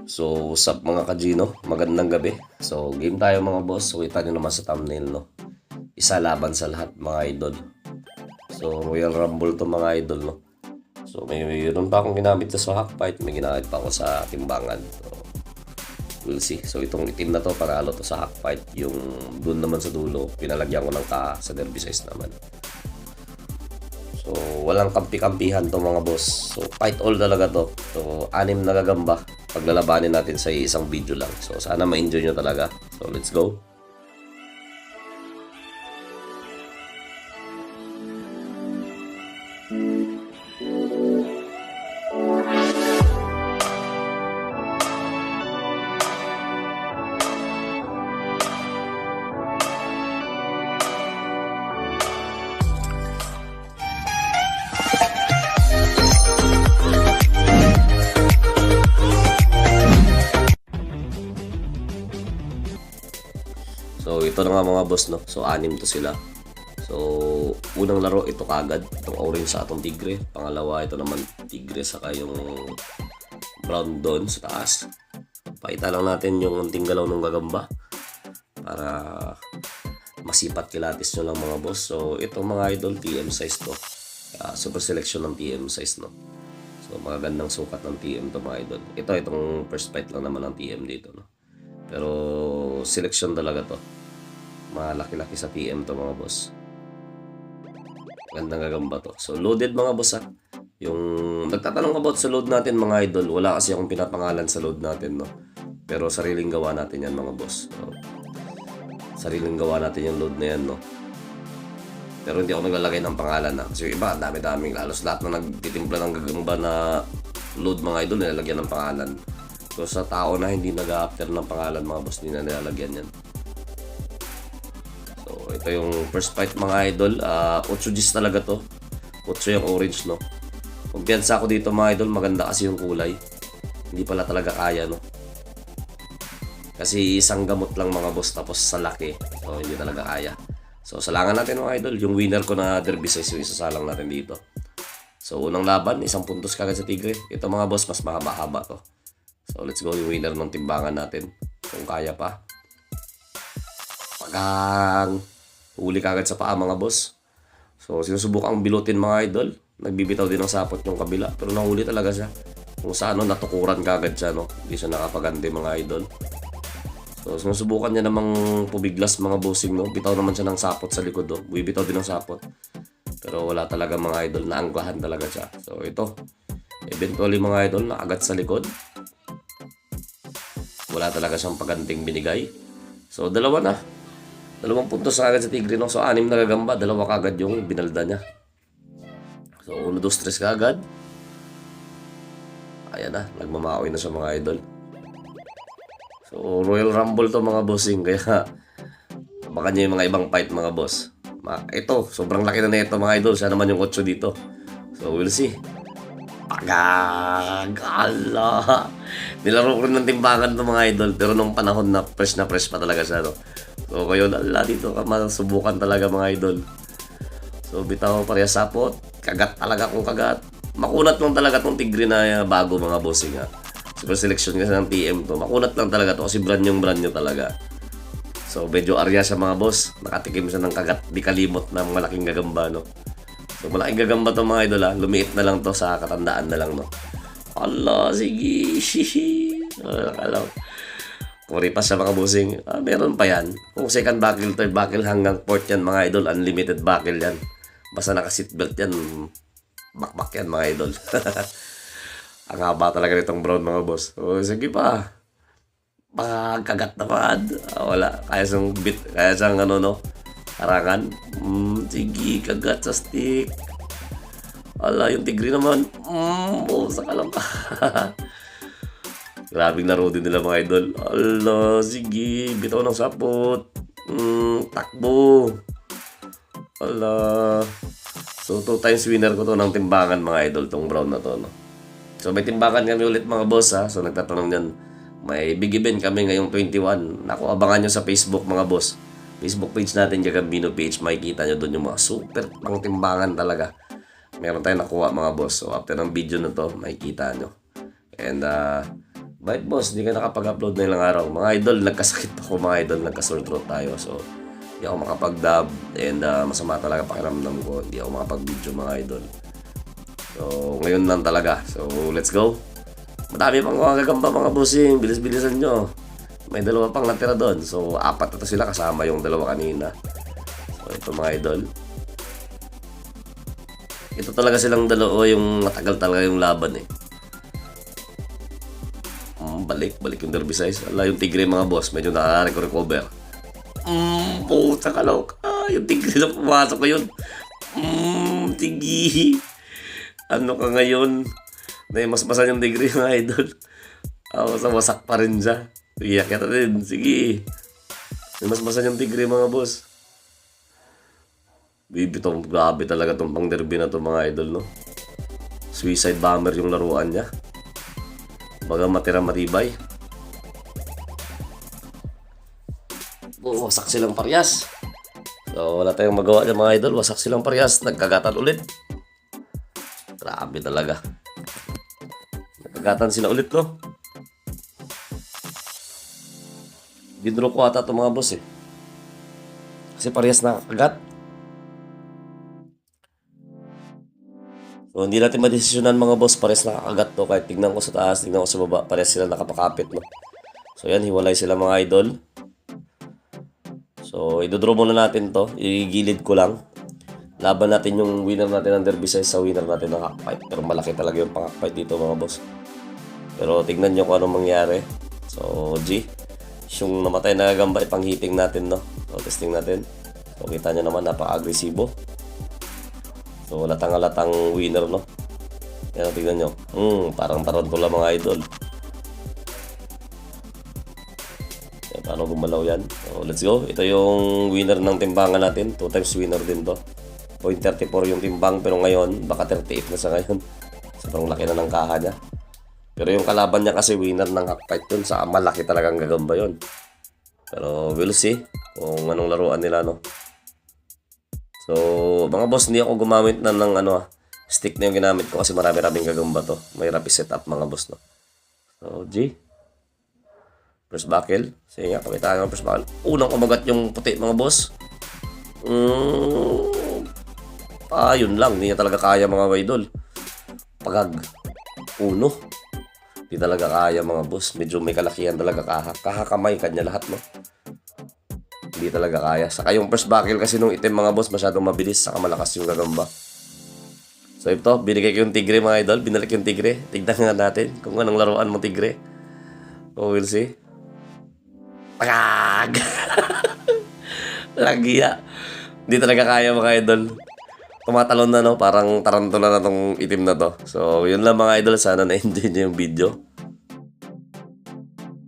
So, sup mga kajino, magandang gabi. So, game tayo mga boss. So, kita nyo naman sa thumbnail, no? Isa laban sa lahat mga idol. So, Royal Rumble to mga idol, no? So, mayroon pa akong ginamit sa hack fight. May ginamit pa ako sa timbangan. So, we'll see. So, itong itim na to, panalo to sa hack fight. Yung dun naman sa dulo, pinalagyan ko ng sa derby size naman. So, walang kampi-kampihan to mga boss. So, fight all talaga to. So, 6 na gagamba. Paglalabanin natin sa isang video lang. So, sana ma-enjoy nyo talaga. So, let's go. So, ito na nga mga boss, no? So, 6 to sila. So, unang laro, ito kagad. Itong orange sa atong tigre. Pangalawa, ito naman tigre saka yung brown doon sa taas. Pakita lang natin yung unting galaw ng gagamba para masipat kilatis nyo lang mga boss. So, ito mga idol, TM size to. Super selection ng TM size, no? So, magagandang sukat ng TM to mga idol. Itong first fight lang naman ng TM dito, no? Pero selection talaga to. Malaki-laki sa TM to mga boss. Gandang gagamba to. So loaded mga boss ha. Yung nagtatanong about sa load natin mga idol, wala kasi akong pinapangalan sa load natin, no. Pero sariling gawa natin yan mga boss. So, sariling gawa natin yung load na yan, no. Pero hindi ako naglalagay ng pangalan na. Kasi iba, dami-daming lalos lahat na nagtitimpla ng gagamba na load mga idol, nilalagyan ng pangalan. So sa tao na hindi nag-a-after ng pangalan mga boss, hindi na nilalagyan yan. So ito yung first fight mga idol. 8 Gs talaga to. 8 yung orange, no. Kumpiyansa ako dito mga idol, maganda kasi yung kulay. Hindi pala talaga kaya, no. Kasi isang gamot lang mga boss tapos sa laki. So hindi talaga kaya. So salangan natin mga idol. Yung winner ko na derby size yung isasalang natin dito. So unang laban, 1 puntos kagad sa tigre. Ito mga boss, mas mahaba-haba to. So let's go, yung winner ng timbangan natin. Kung kaya pa. Pagkang huli kagad sa paa mga boss. So sinusubukang bilutin mga idol. Nagbibitaw din ng sapot yung kabila. Pero nahuli talaga siya. Kung saan natukuran kagad siya, no. Hindi siya nakapagante mga idol. So sinusubukan niya namang pubiglas mga bossing, no. Bitaw naman siya ng sapot sa likod, no. Bibitaw din ng sapot. Pero wala talaga mga idol. Naangklahan talaga siya. So ito. Eventually mga idol, nakagat sa likod. Wala talaga siyang paganting binigay. So, 2 na. 2 puntos kagad sa tigre, no? So, 6 na gagamba. 2 kagad yung binalda niya. So, 1, 2, 3 kagad. Ayan na. Nagmamaoy na siya mga idol. So, Royal Rumble to mga bossing. Kaya, baka niya yung mga ibang fight mga boss. Ito, sobrang laki na ito mga idol. Siya naman yung 8 dito. So, we'll see. Pagagala. Nilaro ko rin ng timbangan ng mga idol. Pero nung panahon na fresh pa talaga siya, no? So ngayon, dito ka masubukan talaga mga idol. So bitaw pareha sapot. Kagat talaga kung kagat. Makunat lang talaga tong tigre na bago mga bossing ha. Super selection kasi ng TM to. Makunat lang talaga to kasi brand new talaga. So medyo arya siya mga boss. Nakatikim siya ng kagat. Di kalimot na malaking gagamba, no? So malaking gagamba to mga idol ha. Lumiit na lang to sa katandaan na lang, no. Allah, sige. Alam. Kung ripas siya mga bossing, meron pa yan. Kung second buckle, third buckle hanggang fourth yan mga idol. Unlimited buckle yan. Basta naka-seatbelt yan. Bakbak yan mga idol. Ang haba talaga nitong brown mga boss. So sige pa. Pagkagat naman. Wala. Kaya siyang bit. Kaya siyang ano, no. Harangan. Sige, kagat sa stick. Ala, yung tigre naman. Saka lang ka. Grabing laro din nila mga idol. Ala, sige. Bitaw ng sapot. Takbo. Ala. So, 2 times winner ko to ng timbangan mga idol. Tong brown na to, no? So, may timbangan kami ulit mga boss, ha. So, nagtatanong yan. May big event kami ngayong 21. Naku, abangan nyo sa Facebook mga boss. Facebook page natin, Gagambino page. Makikita nyo doon yung mga super pang timbangan talaga. Meron tayong nakuha mga boss. So after ng video na to, makikita nyo. And Bakit boss, di ka nakapag-upload na ilang araw? Mga idol, nagkasakit ako mga idol, nagka-sore throat tayo. So, hindi ako makapag-dub and masama talaga pakiramdam ko. Hindi ako makapag-video mga idol. So, ngayon lang talaga. So, let's go. Madami pang mga gagamba mga bossing. Bilis-bilisan nyo. May dalawa pang natira doon. So, 4 na to sila kasama yung dalawa kanina. So, ito mga idol. Ito talaga silang dalawa yung matagal talaga yung laban eh. Balik yung derby size. Wala yung tigre mga boss. Medyo nakaka-recover. Puta ka loka. Yung tigre na pumasok ko yun. Tigi. Ano ka ngayon? Naimasmasan yung tigre mga idol. Wasak pa rin siya. Iyak ka rin. Sige. Naimasmasan yung tigre mga boss. Bibitong grabe talaga tong pang derby na to mga idol no. Suicide bomber yung laruan niya. Baga matira matibay. Wasak silang parehas. So wala tayong magawa dyan mga idol. Wasak silang parehas. Nagkagatan ulit. Grabe talaga. Nagkagatan sila ulit no. Ginro ko ata itong mga boss eh. Kasi parehas nakakagat. So, hindi natin madesisyonan mga boss, pares nakakagat to. Kahit tignan ko sa taas, tignan ko sa baba, pares sila nakapakapit no. So yan, hiwalay sila mga idol. So idodraw muna natin to, igilid ko lang. Laban natin yung winner natin ng derby size sa winner natin ng hackfight. Pero malaki talaga yung pang-hackfight dito mga boss. Pero tignan nyo kung anong mangyari. So G, yung namatay na gagamba ipang hitting natin no. So testing natin. So kita nyo naman napaka-agresibo. So, latang-latang winner, no? Yan, tignan nyo. Parang tarantula mga idol. Yan, paano gumalaw yan? So, let's go. Ito yung winner ng timbangan natin. 2 times winner din to. 0.34 yung timbang, pero ngayon, baka 38 na sa ngayon. Sobrang laki na ng kaha niya. Pero yung kalaban niya kasi winner ng hackfight yun. Sa malaki talagang gagamba yun. Pero, we'll see kung anong laruan nila, no? So, mga boss, hindi ako gumamit na ng stick na yung ginamit ko kasi marami-raming gagamba to. Mahirap i-setup mga boss, no? So, G. First buckle. Sige nga, pakita nga first buckle. Unang kumagat yung puti, mga boss. Yun lang. Hindi niya talaga kaya mga idol. Pagag. Uno. Hindi talaga kaya mga boss. Medyo may kalakihan talaga kahakamay kanya lahat, no? Hindi talaga kaya. Saka yung first buckle kasi nung itim mga boss, masyadong mabilis. Saka malakas yung gagamba. So ito, binigay ko yung tigre mga idol. Binalik yung tigre. Tignan nga natin kung anong laruan mo tigre. So we'll see. Pagag! Lagiya. Hindi talaga kaya mga idol. Tumatalon na no. Parang tarantula na tong itim na to. So yun lang mga idol. Sana na-enjoy nyo yung video.